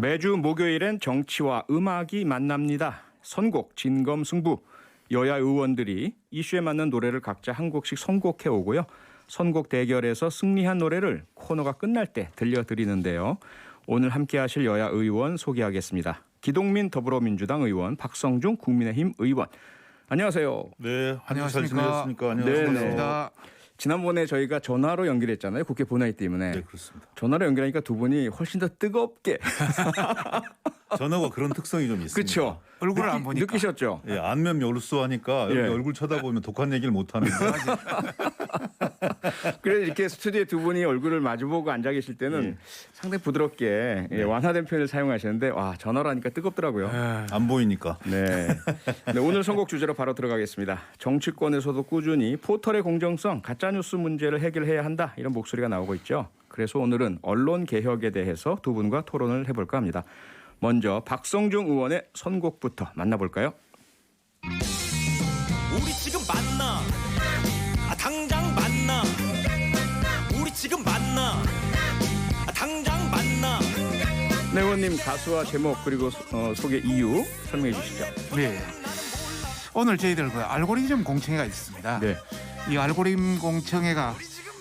매주 목요일엔 정치와 음악이 만납니다. 선곡, 진검승부. 여야 의원들이 이슈에 맞는 노래를 각자 한 곡씩 선곡해 오고요. 선곡 대결에서 승리한 노래를 코너가 끝날 때 들려드리는데요. 오늘 함께하실 여야 의원 소개하겠습니다. 기동민 더불어민주당 의원, 박성중 국민의힘 의원. 안녕하세요. 네, 안녕하십니까. 잘 지내셨습니까? 안녕하십니까. 지난번에 저희가 전화로 연결했잖아요. 국회 본회의 때문에. 네, 그렇습니다. 전화로 연결하니까 두 분이 훨씬 더 뜨겁게. 전화가 그런 특성이 좀 있습니다. 그렇죠. 얼굴을 안 보니까. 느끼셨죠? 예, 안면 열수하니까 예. 여기 얼굴 쳐다보면 독한 얘기를 못 하는데. 그래서 이렇게 스튜디오에 두 분이 얼굴을 마주보고 앉아 계실 때는 상당히 부드럽게 완화된 표현을 사용하시는데 와 전화로 하니까 뜨겁더라고요. 안 보이니까. 네. 네, 오늘 선곡 주제로 바로 들어가겠습니다. 정치권에서도 꾸준히 포털의 공정성, 가짜뉴스 문제를 해결해야 한다 이런 목소리가 나오고 있죠. 그래서 오늘은 언론 개혁에 대해서 두 분과 토론을 해볼까 합니다. 먼저 박성중 의원의 선곡부터 만나볼까요? 우리 지금 만나 당장 만나 우리 지금 만나 당장 만나. 네, 의원님 가수와 제목 그리고 소개 이유 설명해 주시죠. 네. 오늘 저희들 그 알고리즘 공청회가 있습니다. 네. 이 알고리즘 공청회가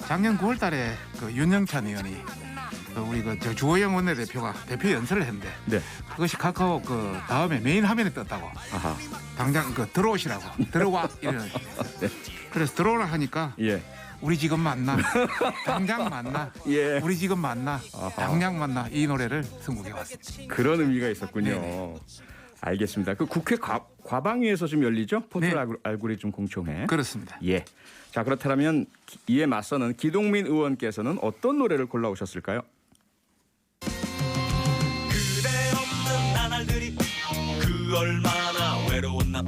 작년 9월달에 그 윤영찬 의원이 우리 저 주호영 원내대표가 대표 연설을 했는데 네. 그것이 카카오 그 다음에 메인 화면에 떴다고. 아하. 당장 그 들어오시라고 들어와 이런. 그래서 들어오라 하니까 예. 우리 지금 만나 당장 만나 예. 우리 지금 만나 아하. 당장 만나 이 노래를 선곡해 왔습니다. 그런 의미가 있었군요. 네네. 알겠습니다. 그 국회 과방위에서 좀 열리죠? 포털 네. 알고리즘 공청회. 그렇습니다. 예. 자, 그렇다면 이에 맞서는 기동민 의원께서는 어떤 노래를 골라오셨을까요? 그대 없는 나날들이 그 얼마나 외로웠나.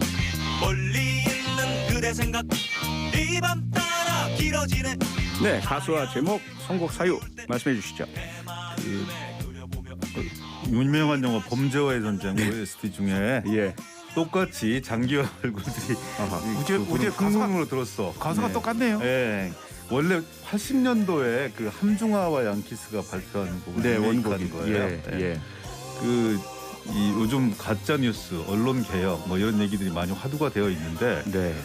멀리 있는 그대 생각 이 밤 따라 길어지네. 네, 가수와 제목, 선곡 사유 말씀해 주시죠. 유명한 영화 범죄와의 전쟁 OST 중에 예. 똑같이 장기화 얼굴들이 우재 흥분으로 들었어. 가수가 네. 똑같네요. 예. 원래 80년도에 그 함중아와 양키스가 발표한 곡을 네, 리메이크한 원곡이. 거예요. 예. 예. 이 요즘 가짜 뉴스, 언론 개혁 뭐 이런 얘기들이 많이 화두가 되어 있는데 네.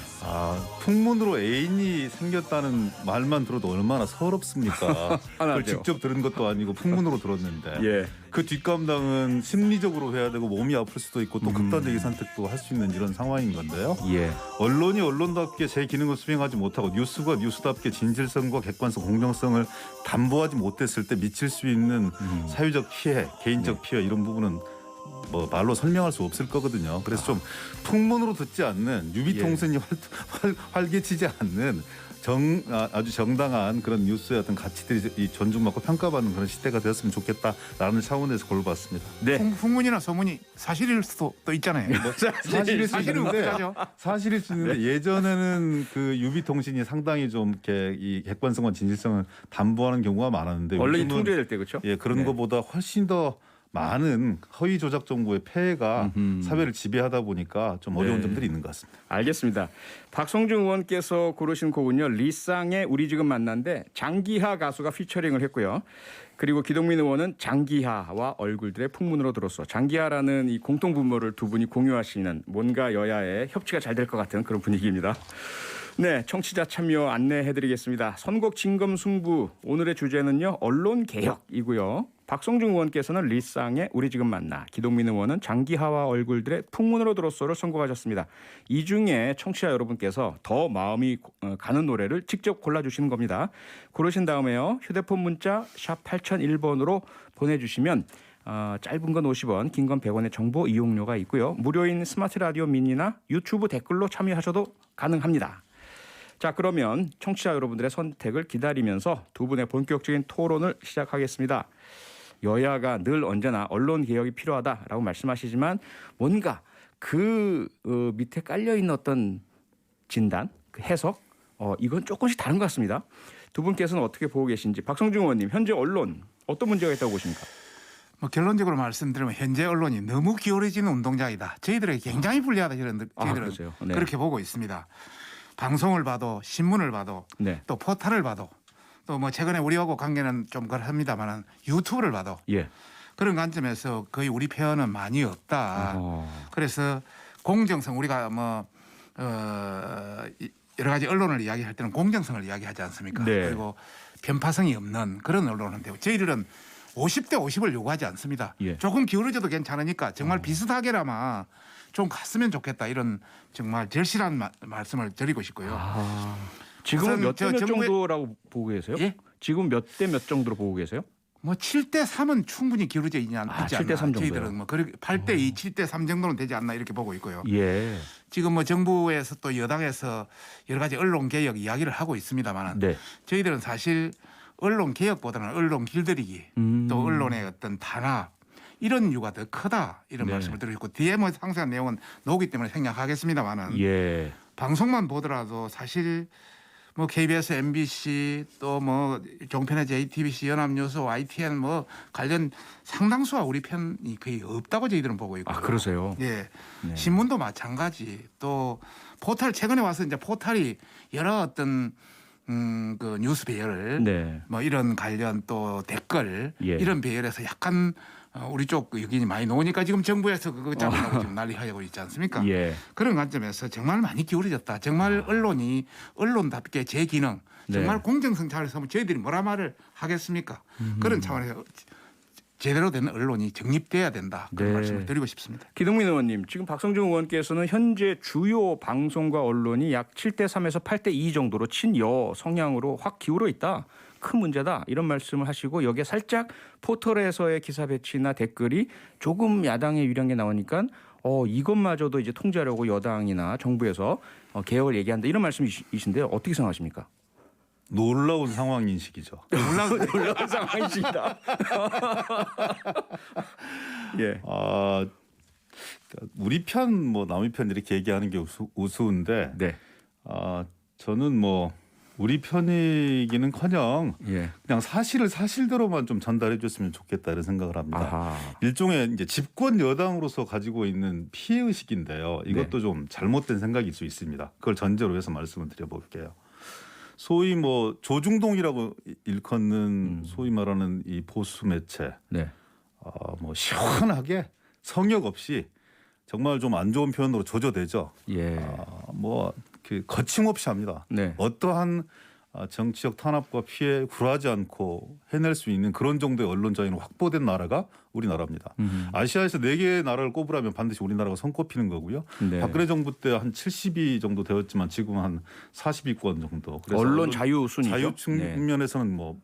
풍문으로 애인이 생겼다는 말만 들어도 얼마나 서럽습니까? 그걸 하죠. 직접 들은 것도 아니고 풍문으로 들었는데 예. 그 뒷감당은 심리적으로 해야 되고 몸이 아플 수도 있고 또 극단적인 선택도 할 수 있는 이런 상황인 건데요. 예. 언론이 언론답게 제 기능을 수행하지 못하고 뉴스가 뉴스답게 진실성과 객관성, 공정성을 담보하지 못했을 때 미칠 수 있는 사회적 피해, 개인적 피해 이런 부분은 뭐 말로 설명할 수 없을 거거든요. 그래서 좀 풍문으로 듣지 않는 유비통신이 활개치지 않는 아주 정당한 그런 뉴스의 어떤 가치들이 존중받고 평가받는 그런 시대가 되었으면 좋겠다라는 차원에서 골라봤습니다. 네. 풍문이나 소문이 사실일 수도 또 있잖아요. 사실일 수 사실은 있는데 어떻게 하죠? 사실일 수 있는데 예전에는 그 유비통신이 상당히 좀 이렇게 이 객관성과 진실성을 담보하는 경우가 많았는데 언론이 요즘은 통제될 때 그렇죠? 예, 그런 네. 것보다 훨씬 더 많은 허위 조작 정보의 폐해가 사회를 지배하다 보니까 좀 어려운 네. 점들이 있는 것 같습니다. 알겠습니다. 박성중 의원께서 고르신 곡은요. 리쌍의 우리 지금 만난데 장기하 가수가 피처링을 했고요. 그리고 기동민 의원은 장기하와 얼굴들의 풍문으로 들었어. 장기하라는 이 공통 분모를 두 분이 공유하시는 뭔가 여야의 협치가 잘 될 것 같은 그런 분위기입니다. 네, 청취자 참여 안내해드리겠습니다. 선곡 진검승부 오늘의 주제는요. 언론 개혁이고요. 박성중 의원께서는 리쌍의 우리 지금 만나, 기동민 의원은 장기하와 얼굴들의 풍문으로 들었어를 선곡하셨습니다. 이 중에 청취자 여러분께서 더 마음이 가는 노래를 직접 골라주시는 겁니다. 고르신 다음에요. 휴대폰 문자 샵 8001번으로 보내주시면 짧은 건 50원, 긴 건 100원의 정보 이용료가 있고요. 무료인 스마트 라디오 미니나 유튜브 댓글로 참여하셔도 가능합니다. 자, 그러면 청취자 여러분들의 선택을 기다리면서 두 분의 본격적인 토론을 시작하겠습니다. 여야가 늘 언제나 언론 개혁이 필요하다라고 말씀하시지만 뭔가 그 밑에 깔려있는 어떤 진단, 그 해석 이건 조금씩 다른 것 같습니다. 두 분께서는 어떻게 보고 계신지. 박성중 의원님, 현재 언론 어떤 문제가 있다고 보십니까? 뭐 결론적으로 말씀드리면 현재 언론이 너무 기울어지는 운동장이다. 저희들에게 굉장히 불리하다 이런 저희들은 그러세요? 네. 그렇게 보고 있습니다. 방송을 봐도 신문을 봐도 네. 또 포털을 봐도 또 뭐 최근에 우리하고 관계는 좀 그렇습니다만은 유튜브를 봐도 예. 그런 관점에서 거의 우리 편은 많이 없다. 그래서 공정성 우리가 여러 가지 언론을 이야기할 때는 공정성을 이야기하지 않습니까? 네. 그리고 편파성이 없는 그런 언론인데 저희들은 50대 50을 요구하지 않습니다. 예. 조금 기울어져도 괜찮으니까 정말 비슷하게나마 좀 갔으면 좋겠다 이런 정말 절실한 말씀을 드리고 싶고요. 지금은 우선 몇 대 몇 정부의- 정도라고 보고 계세요? 예? 지금 몇 대 몇 정도로 보고 계세요? 뭐 7대 3은 충분히 기울어져 있지 않나. 7대 3 정도요? 저희들은 뭐 8대 2, 7대 3 정도는 되지 않나 이렇게 보고 있고요. 예. 지금 뭐 정부에서 또 여당에서 여러 가지 언론 개혁 이야기를 하고 있습니다만 네. 저희들은 사실 언론 개혁보다는 언론 길들이기 또 언론의 어떤 단합 이런 이유가 더 크다 이런 네. 말씀을 드리고 뒤에 뭐 상세한 내용은 나오기 때문에 생략하겠습니다만은 예. 방송만 보더라도 사실 뭐 KBS, MBC 또 뭐 종편의 JTBC, 연합뉴스, YTN 뭐 관련 상당수가 우리 편이 거의 없다고 저희들은 보고 있고요. 아, 그러세요? 예. 네. 신문도 마찬가지. 또 포털 최근에 와서 이제 포털이 여러 어떤 그 뉴스 배열 네. 뭐 이런 관련 또 댓글 예. 이런 배열에서 약간 우리 쪽 의견이 많이 나오니까 지금 정부에서 그거 잡으려고 지금 난리하고 있지 않습니까? 예. 그런 관점에서 정말 많이 기울어졌다. 정말 언론이 언론답게 제 기능 정말 네. 공정성 차원에서 뭐 저희들이 뭐라 말을 하겠습니까? 그런 차원에서 제대로 된 언론이 정립돼야 된다. 그런 네. 말씀을 드리고 싶습니다. 기동민 의원님, 지금 박성중 의원께서는 현재 주요 방송과 언론이 약 7대 3에서 8대 2 정도로 친여 성향으로 확 기울어 있다. 큰 문제다. 이런 말씀을 하시고 여기에 살짝 포털에서의 기사 배치나 댓글이 조금 야당의 유량에 나오니까 이것마저도 이제 통제하려고 여당이나 정부에서 개혁을 얘기한다. 이런 말씀이신데요. 어떻게 생각하십니까? 놀라운 상황 인식이죠. 놀라운 상황이십니다. 예. 아, 그러니까 우리 편 뭐 남의 편 이렇게 얘기하는 게 우스운데 네. 저는 뭐 우리 편이기는커녕 예. 그냥 사실을 사실대로만 좀 전달해 줬으면 좋겠다 이런 생각을 합니다. 아하. 일종의 이제 집권 여당으로서 가지고 있는 피해 의식인데요. 이것도 좀 잘못된 생각일 수 있습니다. 그걸 전제로 해서 말씀을 드려볼게요. 소위 뭐 조중동이라고 일컫는 소위 말하는 이 보수 매체, 네. 뭐 시원하게 성역 없이 정말 좀 안 좋은 표현으로 조져대죠. 예. 뭐 그 거침없이 합니다. 네. 어떠한 정치적 탄압과 피해 굴하지 않고 해낼 수 있는 그런 정도의 언론 자유는 확보된 나라가 우리나라입니다. 아시아에서 4개의 나라를 꼽으라면 반드시 우리나라가 손꼽히는 거고요. 네. 박근혜 정부 때 한 70위 정도 되었지만 지금 한 40위권 정도. 그래서 언론 자유 순위죠. 자유 네. 측면에서는 뭐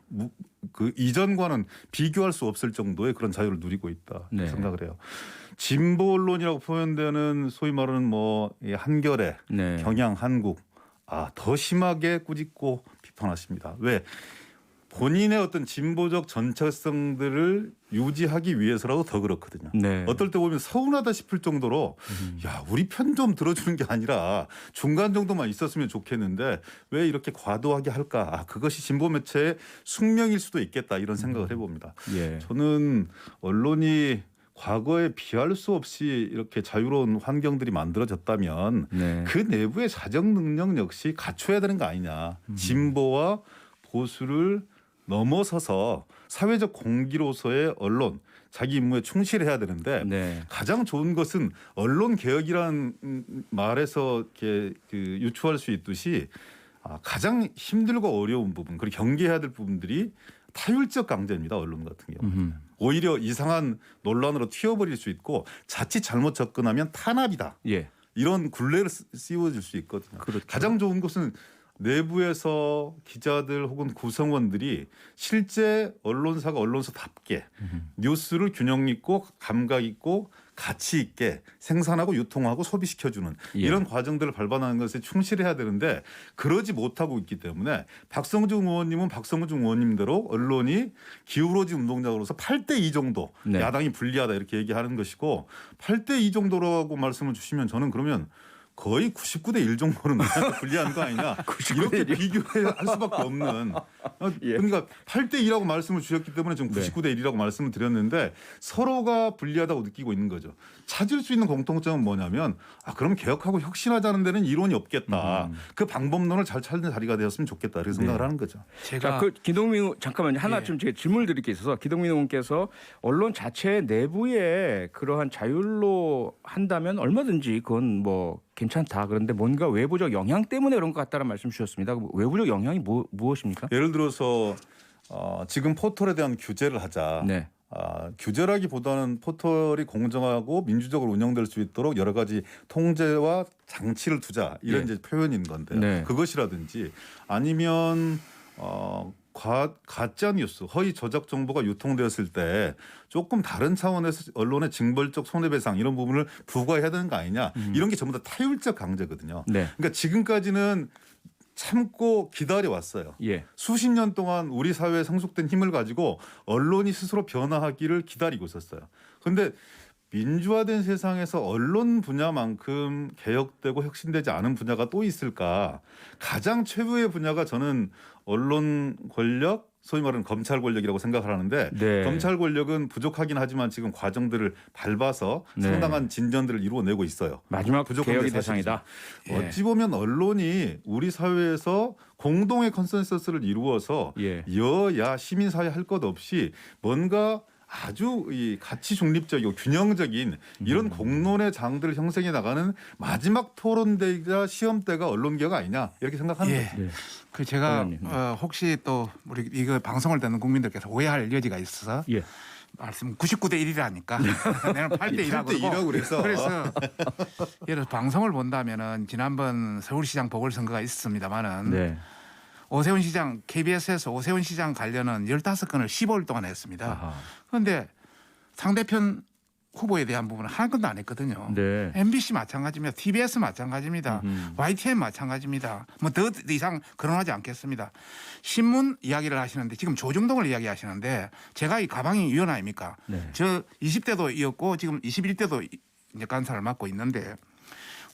그 이전과는 비교할 수 없을 정도의 그런 자유를 누리고 있다 네. 생각을 해요. 진보 언론이라고 표현되는 소위 말하는 뭐 한겨레, 네. 경향, 한국 더 심하게 꾸짖고 비판하십니다. 왜? 본인의 어떤 진보적 정체성들을 유지하기 위해서라도 더 그렇거든요. 네. 어떨 때 보면 서운하다 싶을 정도로 야 우리 편 좀 들어주는 게 아니라 중간 정도만 있었으면 좋겠는데 왜 이렇게 과도하게 할까? 그것이 진보 매체의 숙명일 수도 있겠다 이런 생각을 해봅니다. 예. 저는 언론이 과거에 비할 수 없이 이렇게 자유로운 환경들이 만들어졌다면 네. 그 내부의 사정 능력 역시 갖춰야 되는 거 아니냐. 진보와 보수를 넘어서서 사회적 공기로서의 언론 자기 임무에 충실해야 되는데 네. 가장 좋은 것은 언론 개혁이라는 말에서 이렇게 유추할 수 있듯이 가장 힘들고 어려운 부분 그리고 경계해야 될 부분들이 타율적 강제입니다. 언론 같은 경우는. 오히려 이상한 논란으로 튀어버릴 수 있고 자칫 잘못 접근하면 탄압이다. 예. 이런 굴레를 씌워질 수 있거든요. 그렇죠. 가장 좋은 것은 내부에서 기자들 혹은 구성원들이 실제 언론사가 언론사답게 뉴스를 균형 있고 감각 있고 가치 있게 생산하고 유통하고 소비시켜주는 예. 이런 과정들을 밟아나가는 것에 충실해야 되는데 그러지 못하고 있기 때문에 박성중 의원님은 박성중 의원님대로 언론이 기울어진 운동장으로서 8대 2 정도 네. 야당이 불리하다 이렇게 얘기하는 것이고 8대 2 정도라고 말씀을 주시면 저는 그러면 거의 99대 1 정도는 우리한테 불리한 거 아니냐. 이렇게 비교할 수밖에 없는. 예. 그러니까 8대 2라고 말씀을 주셨기 때문에 지금 99대 1이라고 말씀을 드렸는데 서로가 불리하다고 느끼고 있는 거죠. 찾을 수 있는 공통점은 뭐냐면 그럼 개혁하고 혁신하자는 데는 이론이 없겠다. 그 방법론을 잘 찾는 자리가 되었으면 좋겠다. 이렇게 생각을 하는 거죠. 자, 그 기동민 잠깐만요. 하나 좀 제가 질문을 드릴 게 있어서 기동민 의원께서 언론 자체 내부에 그러한 자율로 한다면 얼마든지 그건 뭐 괜찮다. 그런데 뭔가 외부적 영향 때문에 그런 것 같다는 말씀 주셨습니다. 외부적 영향이 무엇입니까? 예를 들어서 지금 포털에 대한 규제를 하자. 네. 규제라기보다는 포털이 공정하고 민주적으로 운영될 수 있도록 여러 가지 통제와 장치를 두자 이런 네. 이제 표현인 건데 네. 그것이라든지 아니면 가짜 뉴스, 허위 저작 정보가 유통되었을 때 조금 다른 차원에서 언론의 징벌적 손해배상 이런 부분을 부과해야 되는 거 아니냐 이런 게 전부 다 타율적 강제거든요. 네. 그러니까 지금까지는 참고 기다려 왔어요. 예. 수십 년 동안 우리 사회에 성숙된 힘을 가지고 언론이 스스로 변화하기를 기다리고 있었어요. 그런데 민주화된 세상에서 언론 분야만큼 개혁되고 혁신되지 않은 분야가 또 있을까? 가장 최후의 분야가 저는 언론 권력, 소위 말하는 검찰 권력이라고 생각을 하는데 네. 검찰 권력은 부족하긴 하지만 지금 과정들을 밟아서 네. 상당한 진전들을 이루어내고 있어요. 마지막 부족한 개혁의 게 사실이죠. 대상이다. 예. 어찌 보면 언론이 우리 사회에서 공동의 컨센서스를 이루어서 예. 여야 시민사회 할 것 없이 뭔가 아주 이 가치 중립적이고 균형적인 이런 공론의 장들을 형성해 나가는 마지막 토론대가 시험대가 언론개혁 아니냐 이렇게 생각하는 예. 거죠. 네. 그 제가 의원님. 혹시 또 우리 이거 방송을 듣는 국민들께서 오해할 여지가 있어서 예. 말씀 99대 1이라니까 내가 8대 1이라고 8대 2라고 그래서. 그래서 예를 들어 방송을 본다면은 지난번 서울시장 보궐선거가 있었습니다만은 네. 오세훈 시장 KBS에서 오세훈 시장 관련은 15건을 15일 동안 했습니다. 아하. 그런데 상대편 후보에 대한 부분은 한 건도 안 했거든요. 네. MBC 마찬가지입니다. TBS 마찬가지입니다. YTN 마찬가지입니다. 뭐 더 이상 거론하지 않겠습니다. 신문 이야기를 하시는데 지금 조중동을 이야기하시는데 제가 이 가방이 위원 아닙니까? 네. 저 20대도이었고 지금 21대도 이제 간사를 맡고 있는데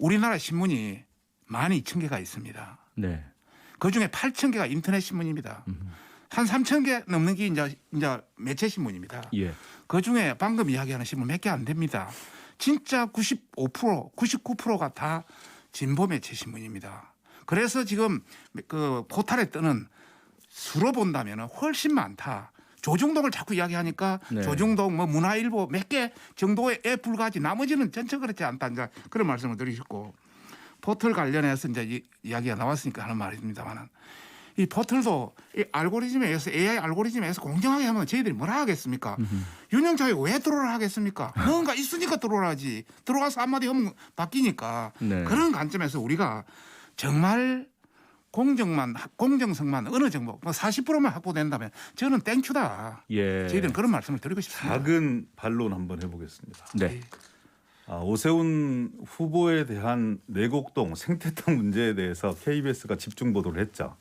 우리나라 신문이 12,000개가 있습니다. 네. 그 중에 8,000개가 인터넷 신문입니다. 한 3,000개 넘는 게 이제 매체 신문입니다. 예. 그 중에 방금 이야기하는 신문 몇 개 안 됩니다. 진짜 95%, 99%가 다 진보 매체 신문입니다. 그래서 지금 그 포탈에 뜨는 수로 본다면 훨씬 많다. 조중동을 자꾸 이야기하니까 네. 조중동 뭐 문화일보 몇 개 정도에 불과하지 나머지는 전체 그렇지 않다. 이제 그런 말씀을 드리셨고 포털 관련해서 이제 이야기가 나왔으니까 하는 말입니다만은 이 포털도 이 알고리즘에 의해서 AI 알고리즘에 의해서 공정하게 하면 저희들이 뭐라 하겠습니까? 윤영차에 왜 들어오라 하겠습니까? 뭔가 있으니까 들어오라지. 들어가서 한마디 하면 바뀌니까 네. 그런 관점에서 우리가 정말 공정성만 어느 정도 뭐 40%만 확보된다면 저는 땡큐다. 예. 저희들은 그런 말씀을 드리고 싶습니다. 작은 반론 한번 해보겠습니다. 네. 오세훈 후보에 대한 내곡동 생태탕 문제에 대해서 KBS가 집중 보도를 했죠.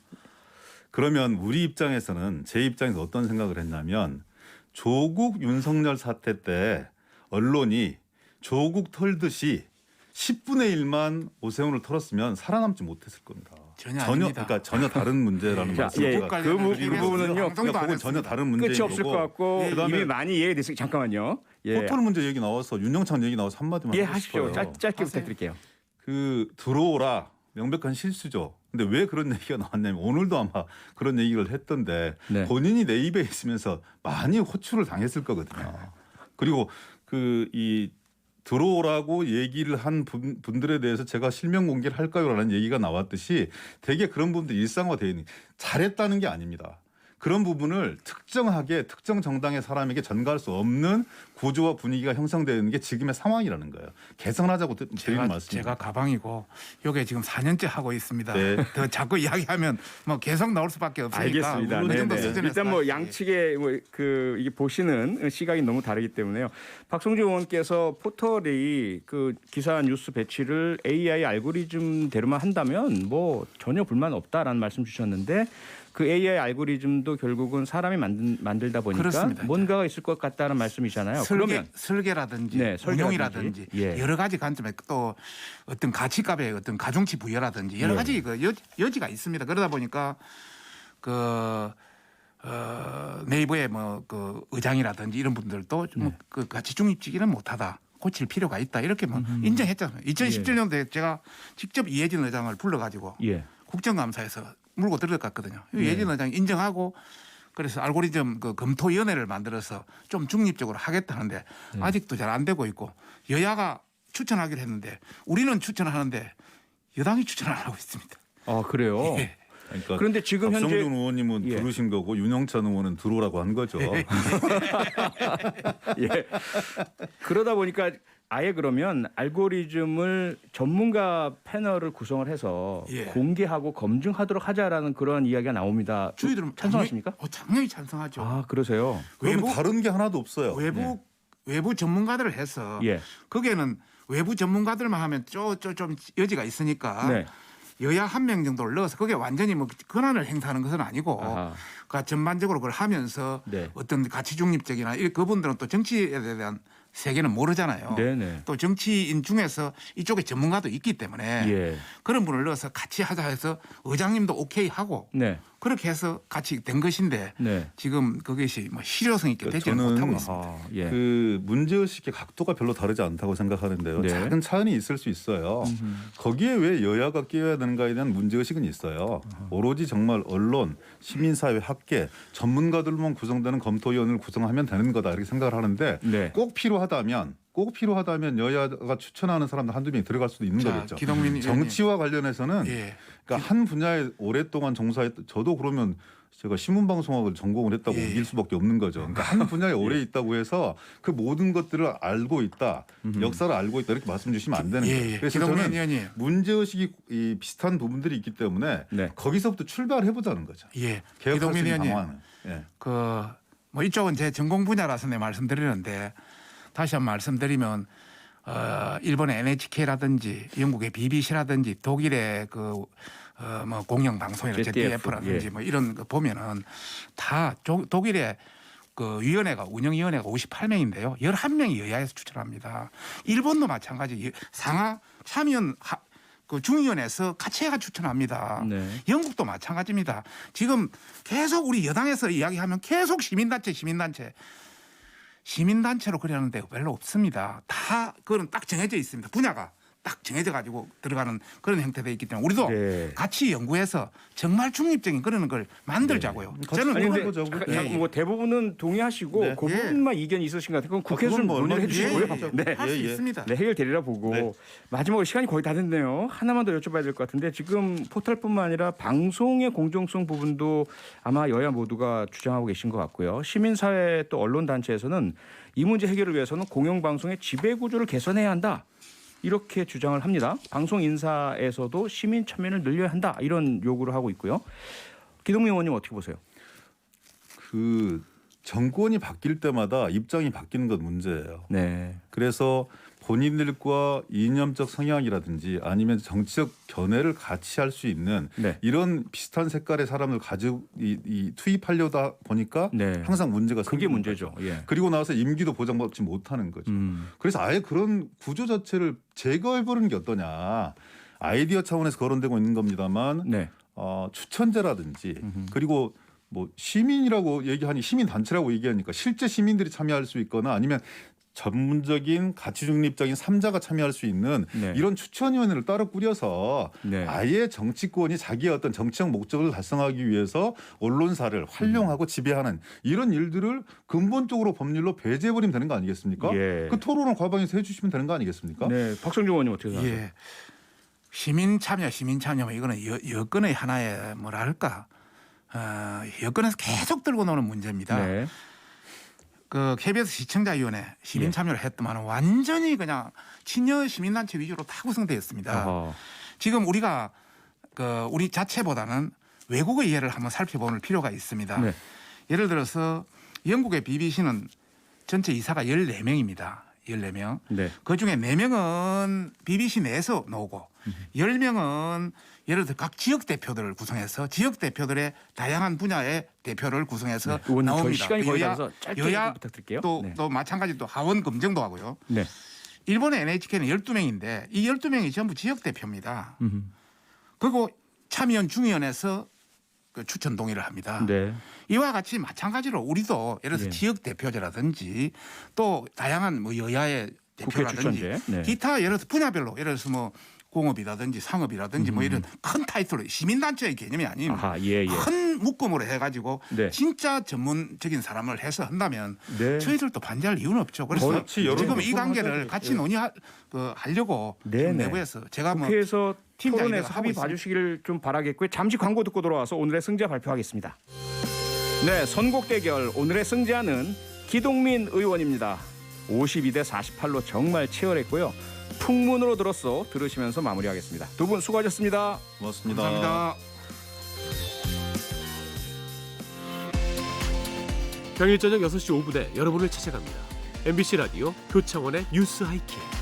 그러면 우리 입장에서는 제 입장에서 어떤 생각을 했냐면 조국 윤석열 사태 때 언론이 조국 털듯이 10분의 1만 오세훈을 털었으면 살아남지 못했을 겁니다. 전혀 아닙니다. 그러니까 전혀 다른 문제라는 자, 말씀을 예, 제가 그 부분은요. 그러니까 그건 전혀 다른 문제인 끝이 없을 거고. 것 같고 그다음에 이미 많이 이해됐으니 잠깐만요. 예. 포털 문제 얘기 나와서 윤영찬 얘기 나와서 한마디만 예, 하고 하십시오. 싶어요. 짧게 부탁드릴게요. 그 들어오라 명백한 실수죠. 근데 왜 그런 얘기가 나왔냐면 오늘도 아마 그런 얘기를 했던데 네. 본인이 내 입에 있으면서 많이 호출을 당했을 거거든요. 그리고 그 이 들어오라고 얘기를 한 분들에 대해서 제가 실명 공개를 할까요라는 얘기가 나왔듯이 되게 그런 부분들이 일상화되어 있는 잘했다는 게 아닙니다. 그런 부분을 특정하게 특정 정당의 사람에게 전가할 수 없는 구조와 분위기가 형성되는 게 지금의 상황이라는 거예요. 개선하자고 드리는 말씀입니다. 제가 가방이고 요게 지금 4년째 하고 있습니다. 네. 더 자꾸 이야기하면 뭐 계속 나올 수밖에 없으니까 알겠습니다. 그 정도 네네. 수준에서 일단 뭐 다시. 양측의 그 이게 보시는 시각이 너무 다르기 때문에요. 박성주 의원께서 포털이 그 기사 뉴스 배치를 AI 알고리즘대로만 한다면 뭐 전혀 불만 없다라는 말씀 주셨는데 그 AI 알고리즘도 결국은 사람이 만들다 보니까 그렇습니다. 뭔가가 있을 것 같다는 말씀이시잖아요. 그러면 설계라든지 네, 운용이라든지 예. 여러 가지 관점에 또 어떤 가치값의 어떤 가중치 부여라든지 여러 예. 가지 그 여지가 있습니다. 그러다 보니까 네이버의 뭐 그 의장이라든지 이런 분들도 좀 그 가치 중립지기는 못하다. 고칠 필요가 있다. 이렇게 뭐 인정했잖아요. 2017년도에 제가 직접 이해진 의장을 불러가지고 예. 국정감사에서 물고 들어갔거든요. 네. 이해진 의장이 인정하고 그래서 알고리즘 그 검토위원회를 만들어서 좀 중립적으로 하겠다는데 네. 아직도 잘 안 되고 있고 여야가 추천하기로 했는데 우리는 추천하는데 여당이 추천을 안 하고 있습니다. 아 그래요. 예. 그러니까 그런데 지금 현재 박성준 의원님은 예. 들으신 거고 윤영찬 의원은 들어오라고 한 거죠. 예. 그러다 보니까 아예 그러면 알고리즘을 전문가 패널을 구성을 해서 예. 공개하고 검증하도록 하자라는 그런 이야기가 나옵니다. 저희들은 찬성하십니까? 당연히 찬성하죠. 아 그러세요. 그러면 외부 다른 게 하나도 없어요. 외부 전문가들을 해서 예. 거기에는 외부 전문가들만 하면 좀 여지가 있으니까 네. 여야 한 명 정도를 넣어서 그게 완전히 뭐 권한을 행사하는 것은 아니고 아하. 그러니까 전반적으로 그걸 하면서 네. 어떤 가치 중립적이나 그분들은 또 정치에 대한 세계는 모르잖아요. 네네. 또 정치인 중에서 이쪽에 전문가도 있기 때문에 예. 그런 분을 넣어서 같이 하자 해서 의장님도 오케이 하고 네. 그렇게 해서 같이 된 것인데 네. 지금 그것이 뭐 실효성 있게 되지는 저는 못하고 있습니다. 아, 예. 그 문제의식의 각도가 별로 다르지 않다고 생각하는데요. 네. 작은 차이는 있을 수 있어요. 거기에 왜 여야가 끼어야 되는가에 대한 문제의식은 있어요. 오로지 정말 언론, 시민사회, 학계, 전문가들만 구성되는 검토위원회를 구성하면 되는 거다 이렇게 생각을 하는데 네. 꼭 필요하다면 여야가 추천하는 사람들 한두 명이 들어갈 수도 있는 자, 거겠죠. 기동민 의원님. 정치와 관련해서는 예. 그러니까 한 분야에 오랫동안 종사했던 저도 그러면 제가 신문방송학을 전공을 했다고 예. 우길 수밖에 없는 거죠. 그러니까 한 분야에 오래 있다고 해서 그 모든 것들을 알고 있다, 역사를 알고 있다 이렇게 말씀 주시면 안 되는 예, 거예요. 예. 그래서 기동민 저는 의원님. 문제의식이 이 비슷한 부분들이 있기 때문에 네. 거기서부터 출발을 해보자는 거죠. 예. 개혁할 수 기동민 있는 의원님. 방안은. 예. 뭐 이쪽은 제 전공 분야라서 내 말씀드리는데 다시 한번 말씀드리면 일본의 NHK라든지 영국의 BBC라든지 독일의 뭐 공영 방송이나 ZDF라든지 예. 뭐 이런 거 보면은 다 독일의 그 운영위원회가 58명인데요. 11명이 여야에서 추천합니다. 일본도 마찬가지 상하 참여연 그 중의원에서 같이 해가 추천합니다. 네. 영국도 마찬가지입니다. 지금 계속 우리 여당에서 이야기하면 계속 시민단체로 그러는 데가 별로 없습니다. 다 그건 딱 정해져 있습니다. 분야가 딱 정해져 가지고 들어가는 그런 형태돼 있기 때문에 우리도 네. 같이 연구해서 정말 중립적인 그런 걸 만들자고요. 저는 아니, 그걸 근데 잠깐, 예, 예. 뭐 대부분은 동의하시고 네. 그 부분만 이견이 있으신 것 같아요. 그럼 국회에서 그건 뭐 논의를 얼마든지 해주시고요. 하죠. 네. 할 수 예, 예. 있습니다. 네, 해결되리라 보고 네. 마지막으로 시간이 거의 다 됐네요. 하나만 더 여쭤봐야 될 것 같은데 지금 포털뿐만 아니라 방송의 공정성 부분도 아마 여야 모두가 주장하고 계신 것 같고요. 시민사회 또 언론단체에서는 이 문제 해결을 위해서는 공영방송의 지배구조를 개선해야 한다. 이렇게 주장을 합니다. 방송 인사에서도 시민 참여를 늘려야 한다. 이런 요구를 하고 있고요. 기동민 의원님 어떻게 보세요? 그 정권이 바뀔 때마다 입장이 바뀌는 것 문제예요. 네. 그래서 본인들과 이념적 성향이라든지 아니면 정치적 견해를 같이 할 수 있는 네. 이런 비슷한 색깔의 사람을 가지고 투입하려다 보니까 네. 항상 문제가 그게 생기는 문제죠. 거죠. 예. 그리고 나서 임기도 보장받지 못하는 거죠. 그래서 아예 그런 구조 자체를 제거해버리는 게 어떠냐. 아이디어 차원에서 거론되고 있는 겁니다만 네. 추천제라든지 그리고 뭐 시민이라고 얘기하니 시민단체라고 얘기하니까 실제 시민들이 참여할 수 있거나 아니면 전문적인 가치 중립적인 3자가 참여할 수 있는 네. 이런 추천위원회를 따로 꾸려서 네. 아예 정치권이 자기의 어떤 정치적 목적을 달성하기 위해서 언론사를 활용하고 지배하는 이런 일들을 근본적으로 법률로 배제해버리면 되는 거 아니겠습니까? 예. 그 토론을 과방에서 해주시면 되는 거 아니겠습니까? 네. 박성준 의원님 어떻게 생각하세요? 예. 시민 참여 뭐 이거는 여건의 하나의 뭐랄까 여건에서 계속 들고 노는 문제입니다. 네. 그 KBS 시청자위원회 시민 참여를 했더만 완전히 그냥 친여 시민단체 위주로 다 구성되었습니다. 아하. 지금 우리가 우리 자체보다는 외국의 예를 한번 살펴볼 필요가 있습니다. 네. 예를 들어서 영국의 BBC는 전체 이사가 14명입니다. 14명. 네. 그중에 4명은 BBC 내에서 나오고 10명은 예를 들어 각 지역 대표들을 구성해서 지역 대표들의 다양한 분야의 대표를 구성해서 네. 의원님, 저희 나옵니다. 시간이 거의 다 돼서 짧게 여야 부탁드릴게요. 또, 네. 또 마찬가지 또 하원 검증도 하고요. 네. 일본의 NHK는 12명인데 이 12명이 전부 지역 대표입니다. 그리고 참의원 중의원에서 그 추천 동의를 합니다. 네. 이와 같이 마찬가지로 우리도 예를 들어서 네. 지역 대표제라든지 또 다양한 뭐 여야의 국회 대표라든지 추천제. 네. 기타 예를 들어서 분야별로 예를 들어서 뭐 공업이라든지 상업이라든지 뭐 이런 큰 타이틀로 시민단체의 개념이 아닌 아하, 예, 예. 큰 묶음으로 해가지고 네. 진짜 전문적인 사람을 해서 한다면 네. 저희들도 반대할 이유는 없죠. 그래서 그렇지, 여론 지금 이 높은 관계를 하자죠. 같이 논의하려고 네, 지금 네. 내부에서 제가 뭐 국회에서 팀장이 토론에서 하고 합의 있습니다. 봐주시기를 좀 바라겠고요. 잠시 광고 듣고 돌아와서 오늘의 승자 발표하겠습니다. 네, 선곡 대결 오늘의 승자는 기동민 의원입니다. 52대 48로 정말 치열했고요. 풍문으로 들었어 들으시면서 마무리하겠습니다. 두 분 수고하셨습니다. 고맙습니다. 감사합니다. 평일 저녁 6시 5분에 여러분을 찾아갑니다. MBC 라디오 표창원의 뉴스 하이킥.